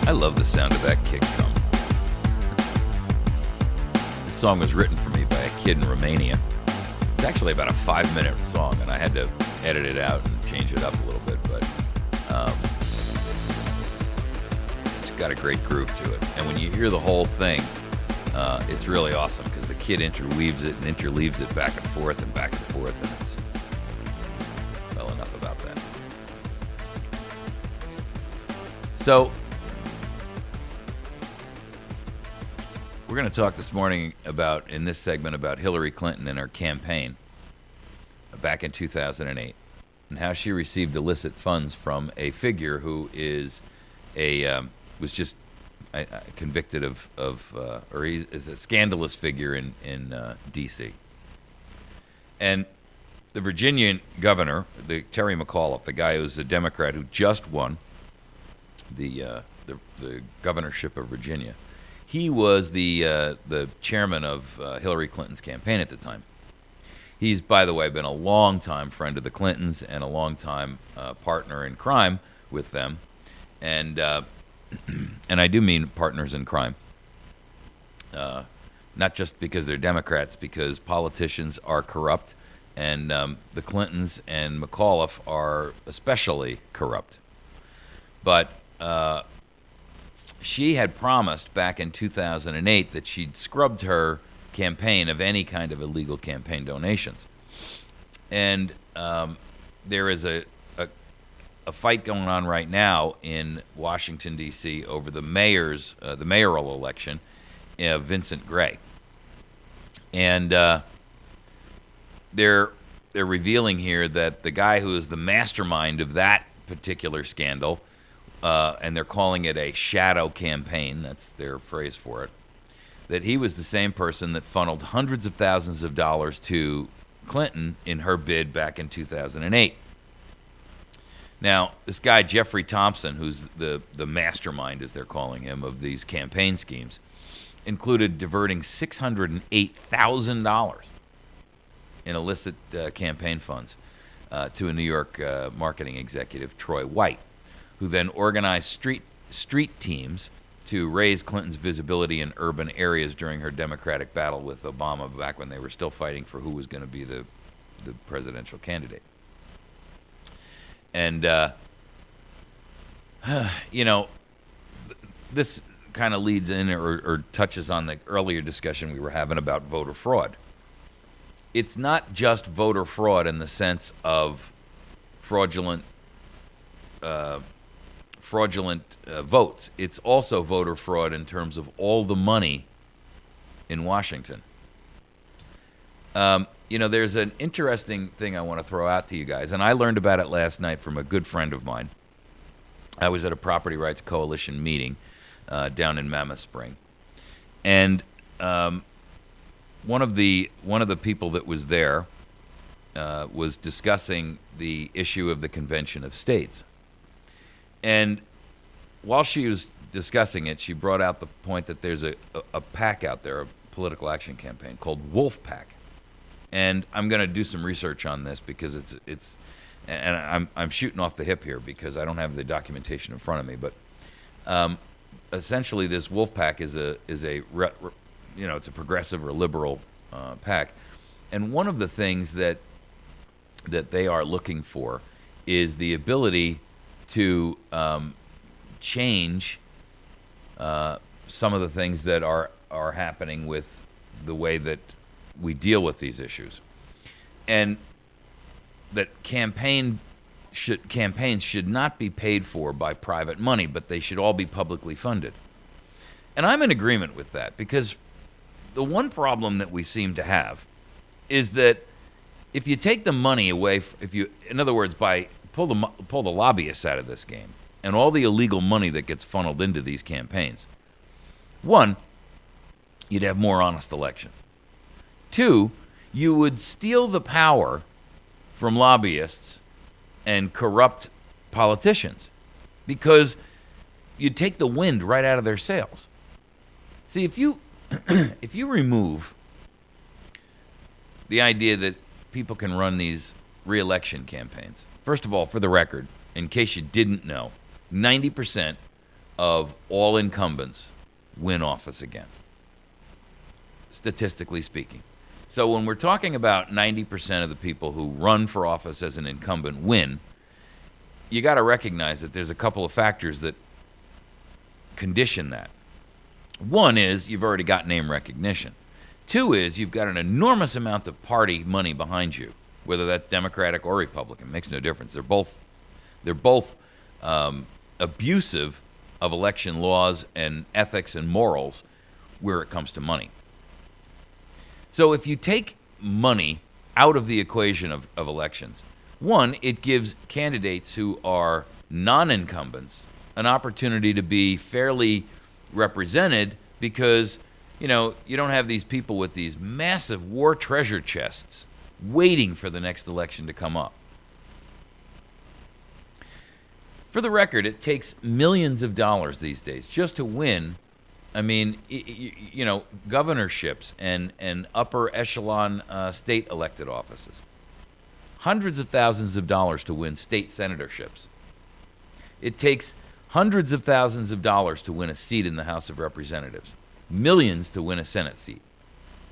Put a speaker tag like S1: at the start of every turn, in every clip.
S1: I love the sound of that kick drum. This song was written for me by a kid in Romania. It's actually about a 5-minute song, and I had to edit it out and change it up a little bit, but it's got a great groove to it. And when you hear the whole thing, it's really awesome because the kid interweaves it and interleaves it back and forth, and it's, well, enough about that. So, we're going to talk this morning in this segment, about Hillary Clinton and her campaign back in 2008 and how she received illicit funds from a figure who is was just convicted or he is a scandalous figure in D.C. And the Virginian governor, Terry McAuliffe, the guy who's a Democrat who just won the governorship of Virginia, he was the chairman of Hillary Clinton's campaign at the time. He's, by the way, been a long-time friend of the Clintons and a long-time partner in crime with them, and I do mean partners in crime, not just because they're Democrats, because politicians are corrupt, and the Clintons and McAuliffe are especially corrupt. But she had promised back in 2008 that she'd scrubbed her campaign of any kind of illegal campaign donations. And there is a fight going on right now in Washington, D.C. over the mayoral election of Vincent Gray. And they're revealing here that the guy who is the mastermind of that particular scandal, and they're calling it a shadow campaign, that's their phrase for it, that he was the same person that funneled hundreds of thousands of dollars to Clinton in her bid back in 2008. Now, this guy, Jeffrey Thompson, who's the mastermind, as they're calling him, of these campaign schemes, included diverting $608,000 in illicit campaign funds to a New York marketing executive, Troy White, who then organized street teams to raise Clinton's visibility in urban areas during her Democratic battle with Obama back when they were still fighting for who was going to be the presidential candidate. And, this kind of leads in or touches on the earlier discussion we were having about voter fraud. It's not just voter fraud in the sense of fraudulent votes. It's also voter fraud in terms of all the money in Washington. There's an interesting thing I want to throw out to you guys, and I learned about it last night from a good friend of mine. I was at a Property Rights Coalition meeting down in Mammoth Spring, and one of the people that was there was discussing the issue of the Convention of States. And while she was discussing it, she brought out the point that there's a PAC out there, a political action campaign called Wolf PAC. And I'm going to do some research on this because and I'm shooting off the hip here because I don't have the documentation in front of me. But essentially, this Wolf PAC is it's a progressive or liberal PAC, and one of the things that they are looking for is the ability to change some of the things that are happening with the way that we deal with these issues, and that campaigns should not be paid for by private money, but they should all be publicly funded. And I'm in agreement with that, because the one problem that we seem to have is that if you take the money away, in other words, by pull the lobbyists out of this game and all the illegal money that gets funneled into these campaigns, one, you'd have more honest elections. Two, you would steal the power from lobbyists and corrupt politicians, because you take the wind right out of their sails. See, if you remove the idea that people can run these re-election campaigns, first of all, for the record, in case you didn't know, 90% of all incumbents win office again, statistically speaking. So when we're talking about 90% of the people who run for office as an incumbent win, you got to recognize that there's a couple of factors that condition that. One is you've already got name recognition. Two is you've got an enormous amount of party money behind you, whether that's Democratic or Republican. Makes no difference. They're both abusive of election laws and ethics and morals where it comes to money. So if you take money out of the equation of elections, one, it gives candidates who are non-incumbents an opportunity to be fairly represented because, you don't have these people with these massive war treasure chests waiting for the next election to come up. For the record, it takes millions of dollars these days just to win. I mean, governorships and upper echelon state elected offices. Hundreds of thousands of dollars to win state senatorships. It takes hundreds of thousands of dollars to win a seat in the House of Representatives. Millions to win a Senate seat.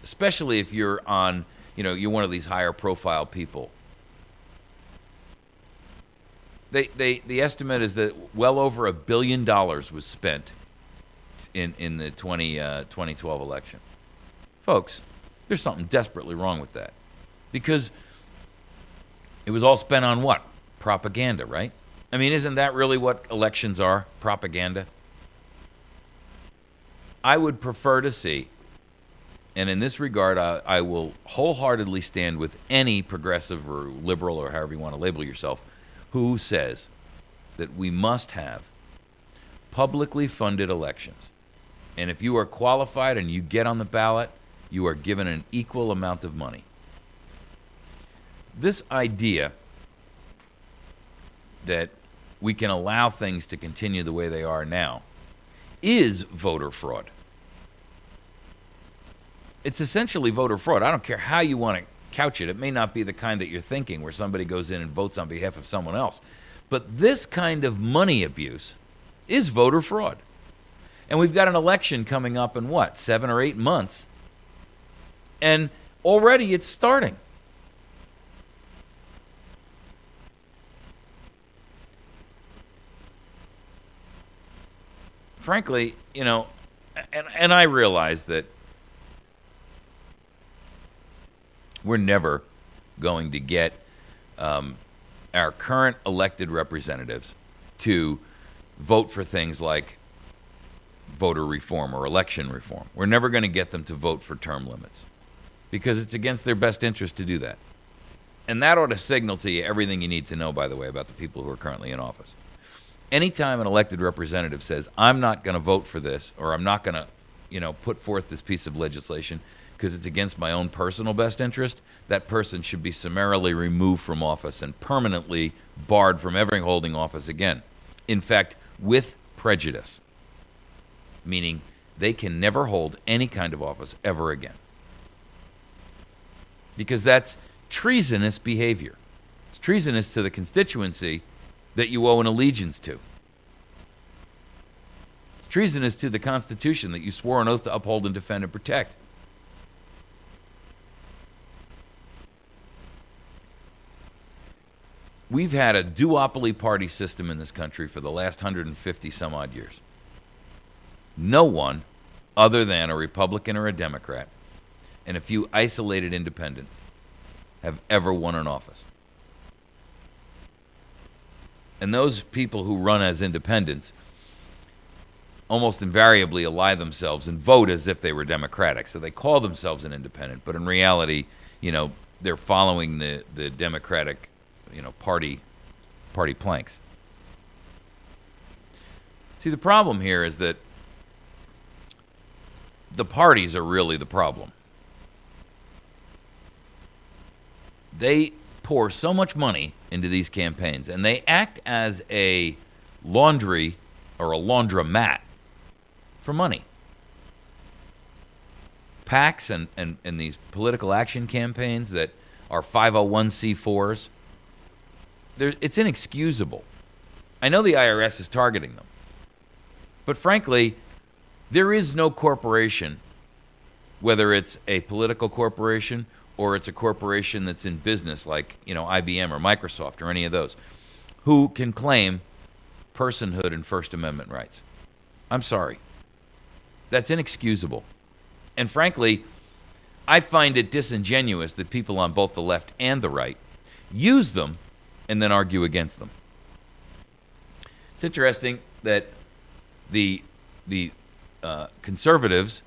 S1: Especially if you're on, you're one of these higher profile people. The estimate is that well over $1 billion was spent in the 2012 election. Folks, there's something desperately wrong with that. Because it was all spent on what? Propaganda, right? I mean, isn't that really what elections are? Propaganda? I would prefer to see, and in this regard, I will wholeheartedly stand with any progressive or liberal or however you want to label yourself, who says that we must have publicly funded elections. And if you are qualified and you get on the ballot, you are given an equal amount of money. This idea that we can allow things to continue the way they are now is voter fraud. It's essentially voter fraud. I don't care how you want to couch it. It may not be the kind that you're thinking where somebody goes in and votes on behalf of someone else. But this kind of money abuse is voter fraud. And we've got an election coming up in 7 or 8 months? And already it's starting. Frankly, and I realize that we're never going to get our current elected representatives to vote for things like voter reform or election reform. We're never going to get them to vote for term limits because it's against their best interest to do that. And that ought to signal to you everything you need to know, by the way, about the people who are currently in office. Anytime an elected representative says, I'm not going to vote for this, or I'm not going to, put forth this piece of legislation because it's against my own personal best interest, that person should be summarily removed from office and permanently barred from ever holding office again. In fact, with prejudice, meaning they can never hold any kind of office ever again. Because that's treasonous behavior. It's treasonous to the constituency that you owe an allegiance to. It's treasonous to the Constitution that you swore an oath to uphold and defend and protect. We've had a duopoly party system in this country for the last 150 some odd years. No one other than a Republican or a Democrat and a few isolated independents have ever won an office. And those people who run as independents almost invariably ally themselves and vote as if they were Democratic. So they call themselves an independent, but in reality, they're following the Democratic, party planks. See, the problem here is that the parties are really the problem. They pour so much money into these campaigns, and they act as a laundry or a laundromat for money. PACs and these political action campaigns that are 501c4s, it's inexcusable. I know the IRS is targeting them. But frankly, there is no corporation, whether it's a political corporation or it's a corporation that's in business like, IBM or Microsoft or any of those, who can claim personhood and First Amendment rights. I'm sorry. That's inexcusable. And frankly, I find it disingenuous that people on both the left and the right use them and then argue against them. It's interesting that the conservatives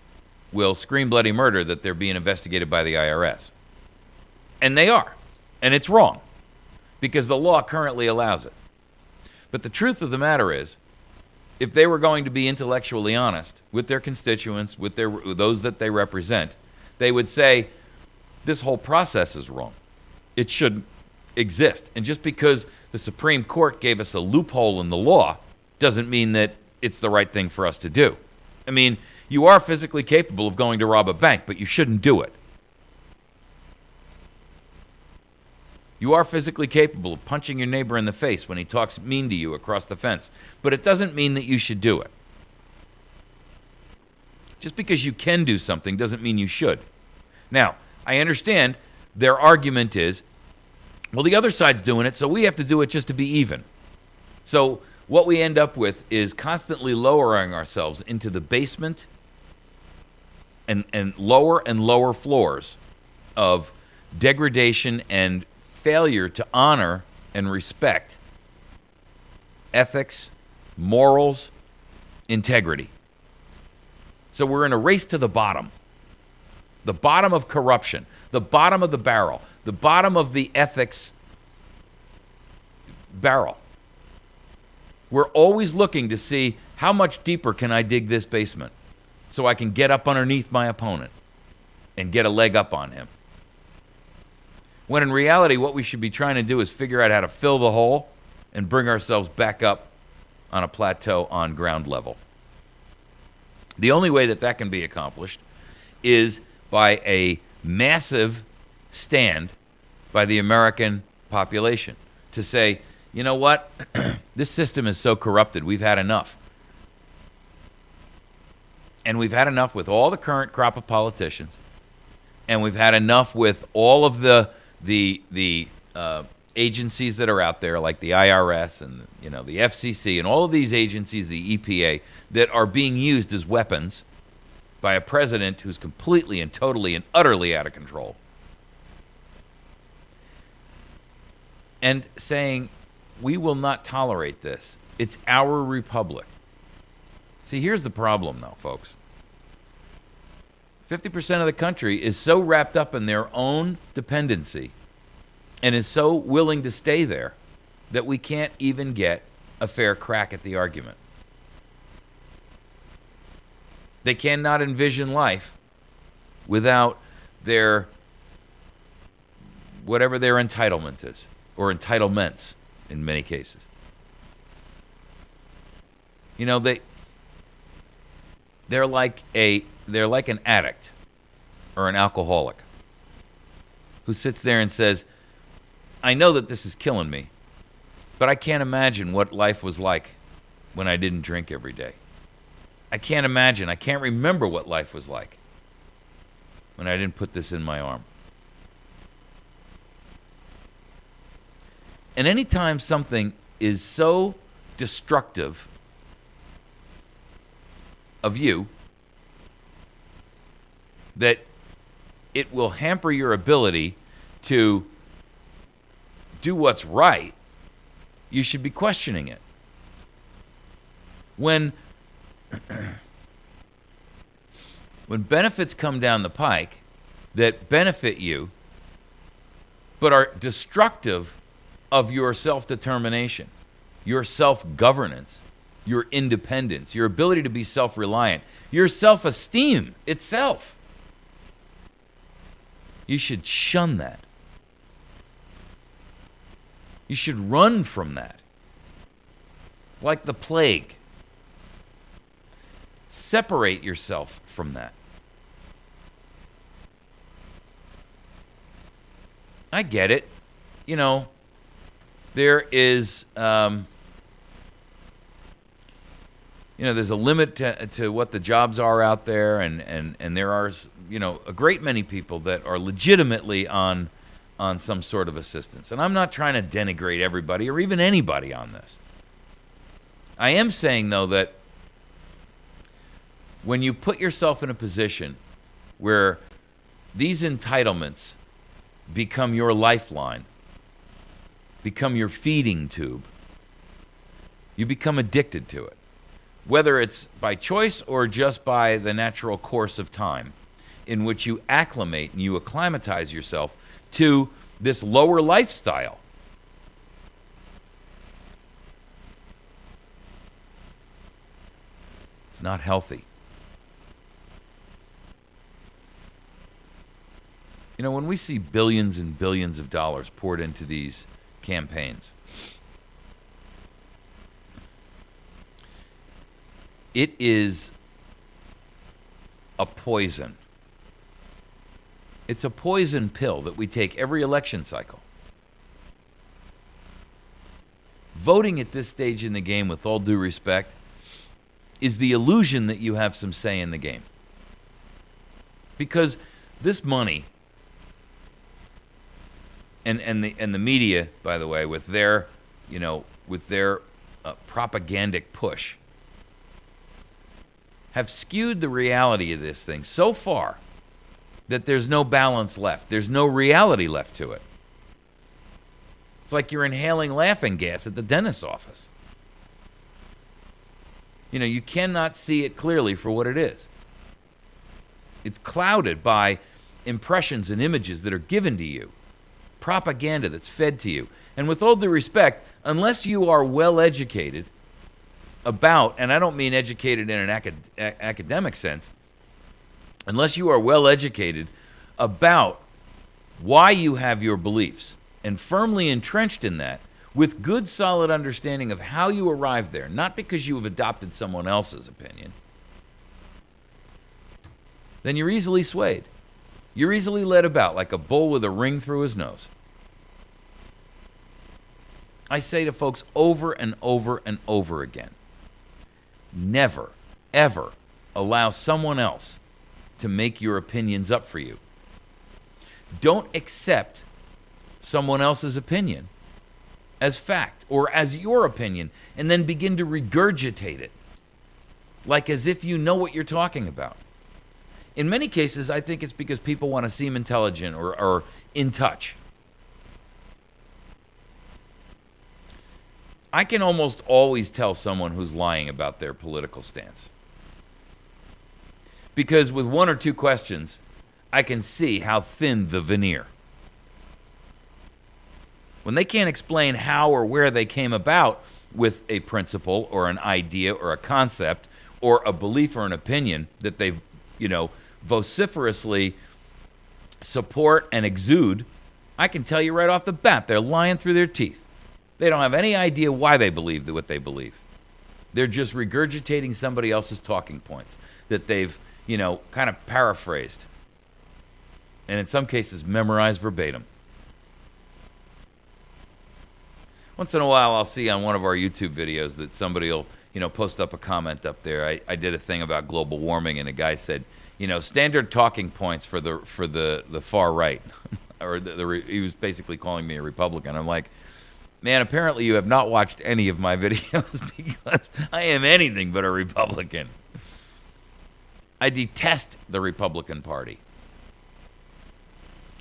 S1: will scream bloody murder that they're being investigated by the IRS. And they are. And it's wrong, because the law currently allows it. But the truth of the matter is, if they were going to be intellectually honest with their constituents, with those that they represent, they would say, this whole process is wrong. It shouldn't exist. And just because the Supreme Court gave us a loophole in the law doesn't mean that it's the right thing for us to do. I mean, you are physically capable of going to rob a bank, but you shouldn't do it. You are physically capable of punching your neighbor in the face when he talks mean to you across the fence, but it doesn't mean that you should do it. Just because you can do something doesn't mean you should. Now, I understand their argument is, well, the other side's doing it, so we have to do it just to be even. So what we end up with is constantly lowering ourselves into the basement and lower floors of degradation and failure to honor and respect ethics, morals, integrity. So we're in a race to the bottom of corruption, the bottom of the barrel, the bottom of the ethics barrel. We're always looking to see how much deeper can I dig this basement so I can get up underneath my opponent and get a leg up on him. When in reality, what we should be trying to do is figure out how to fill the hole and bring ourselves back up on a plateau on ground level. The only way that that can be accomplished is by a massive stand by the American population to say, you know what, this system is so corrupted, we've had enough. And we've had enough with all the current crop of politicians, and we've had enough with all of the agencies that are out there, like the IRS and the FCC and all of these agencies, the EPA, that are being used as weapons by a president who's completely and totally and utterly out of control. And saying, we will not tolerate this. It's our republic. See, here's the problem, though, folks. 50% of the country is so wrapped up in their own dependency and is so willing to stay there that we can't even get a fair crack at the argument. They cannot envision life without whatever their entitlement is, or entitlements in many cases. They're like an addict or an alcoholic who sits there and says, I know that this is killing me, but I can't imagine what life was like when I didn't drink every day. I can't remember what life was like when I didn't put this in my arm. And anytime something is so destructive of you that it will hamper your ability to do what's right, you should be questioning it. When benefits come down the pike that benefit you but are destructive of your self-determination, your self-governance, your independence, your ability to be self-reliant, your self-esteem itself, you should shun that. You should run from that like the plague. Separate yourself from that. I get it. There is there's a limit to what the jobs are out there, and there are, a great many people that are legitimately on some sort of assistance. And I'm not trying to denigrate everybody or even anybody on this. I am saying, though, that when you put yourself in a position where these entitlements become your lifeline, become your feeding tube, you become addicted to it, whether it's by choice or just by the natural course of time in which you acclimate and you acclimatize yourself to this lower lifestyle. It's not healthy. When we see billions and billions of dollars poured into these campaigns, it is a poison. It's a poison pill that we take every election cycle. Voting at this stage in the game, with all due respect, is the illusion that you have some say in the game. Because this money, and the media, by the way, with their propagandic push, have skewed the reality of this thing so far that there's no balance left. There's no reality left to it. It's like you're inhaling laughing gas at the dentist's office. You cannot see it clearly for what it is. It's clouded by impressions and images that are given to you, propaganda that's fed to you. And with all due respect, unless you are well educated about, and I don't mean educated in an academic sense, unless you are well educated about why you have your beliefs and firmly entrenched in that, with good solid understanding of how you arrived there, not because you have adopted someone else's opinion, then you're easily swayed. You're easily led about like a bull with a ring through his nose. I say to folks over and over and over again, never, ever allow someone else to make your opinions up for you. Don't accept someone else's opinion as fact or as your opinion and then begin to regurgitate it like as if you know what you're talking about. In many cases, I think it's because people want to seem intelligent or in touch. I can almost always tell someone who's lying about their political stance. Because with one or two questions, I can see how thin the veneer. When they can't explain how or where they came about with a principle or an idea or a concept or a belief or an opinion that they've, vociferously support and exude, I can tell you right off the bat, they're lying through their teeth. They don't have any idea why they believe what they believe. They're just regurgitating somebody else's talking points that they've, kind of paraphrased. And in some cases, memorized verbatim. Once in a while, I'll see on one of our YouTube videos that somebody will, post up a comment up there. I did a thing about global warming, and a guy said, standard talking points for the far right, or he was basically calling me a Republican. I'm like, man, apparently you have not watched any of my videos because I am anything but a Republican. I detest the Republican Party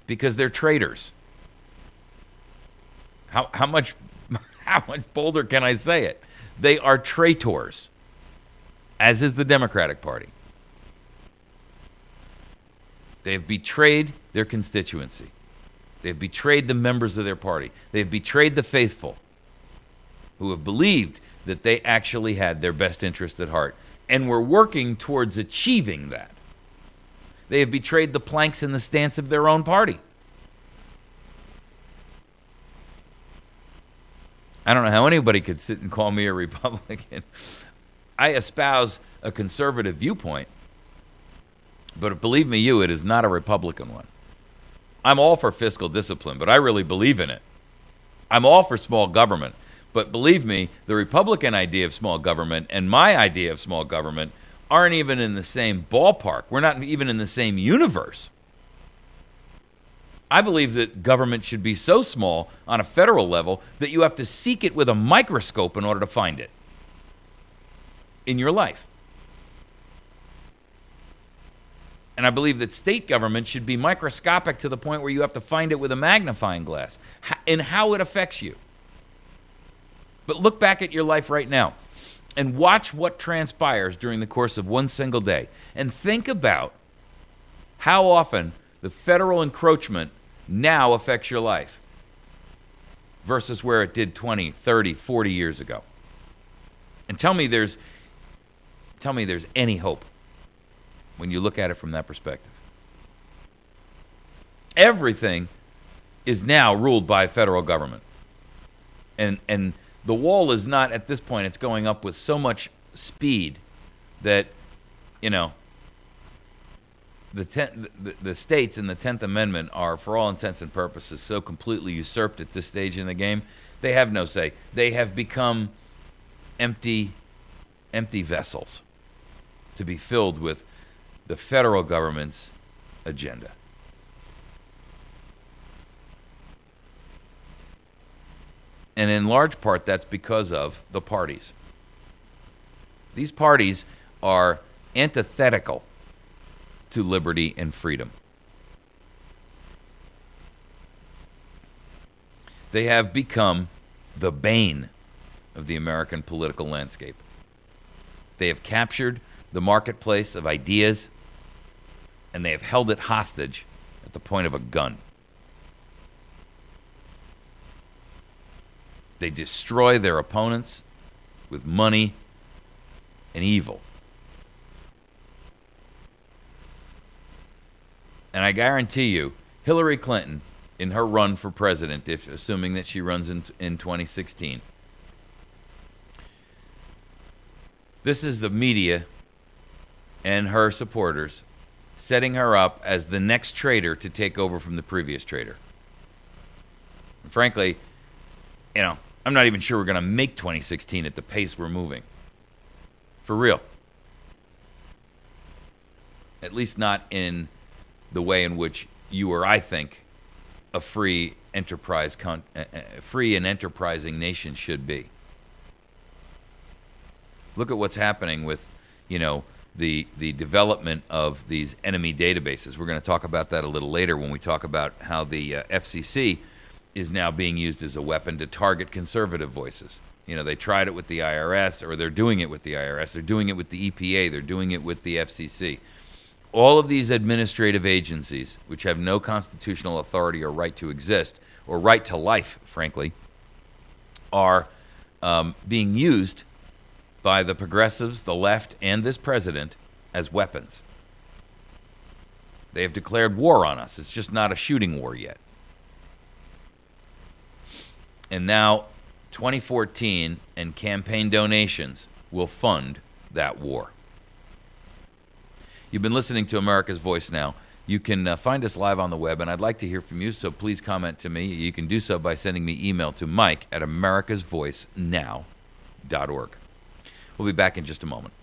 S1: because they're traitors. How much bolder can I say it? They are traitors, as is the Democratic Party. They have betrayed their constituency. They have betrayed the members of their party. They have betrayed the faithful who have believed that they actually had their best interest at heart and were working towards achieving that. They have betrayed the planks and the stance of their own party. I don't know how anybody could sit and call me a Republican. I espouse a conservative viewpoint, but believe me, it is not a Republican one. I'm all for fiscal discipline, but I really believe in it. I'm all for small government, But believe me, the Republican idea of small government and my idea of small government aren't even in the same ballpark. We're not even in the same universe. I believe that government should be so small on a federal level that you have to seek it with a microscope in order to find it in your life. And I believe that state government should be microscopic to the point where you have to find it with a magnifying glass in how it affects you. But look back at your life right now and watch what transpires during the course of one single day. And think about how often the federal encroachment now affects your life versus where it did 20, 30, 40 years ago. And tell me there's any hope when you look at it from that perspective. Everything is now ruled by federal government. And the wall is not, at this point, it's going up with so much speed that, you know, the states in the 10th Amendment are, for all intents and purposes, so completely usurped at this stage in the game, they have no say. They have become empty vessels to be filled with the federal government's agenda. And in large part, that's because of the parties. These parties are antithetical to liberty and freedom. They have become the bane of the American political landscape. They have captured the marketplace of ideas, and they have held it hostage at the point of a gun. They destroy their opponents with money and evil. And I guarantee you, Hillary Clinton, in her run for president, assuming that she runs in 2016, this is the media and her supporters setting her up as the next traitor to take over from the previous traitor. And frankly, you know, I'm not even sure we're going to make 2016 at the pace we're moving. For real. At least not in the way in which you or I think a free and enterprising nation should be. Look at what's happening with, you know, the development of these enemy databases. We're going to talk about that a little later when we talk about how the FCC is now being used as a weapon to target conservative voices. You know, they tried it with the IRS, or they're doing it with the IRS. They're doing it with the EPA. They're doing it with the FCC. All of these administrative agencies, which have no constitutional authority or right to exist, or right to life, frankly, are being used by the progressives, the left, and this president as weapons. They have declared war on us. It's just not a shooting war yet. And now 2014 and campaign donations will fund that war. You've been listening to America's Voice Now. You can find us live on the web, and I'd like to hear from you, so please comment to me. You can do so by sending me email to mike@americasvoicenow.org. We'll be back in just a moment.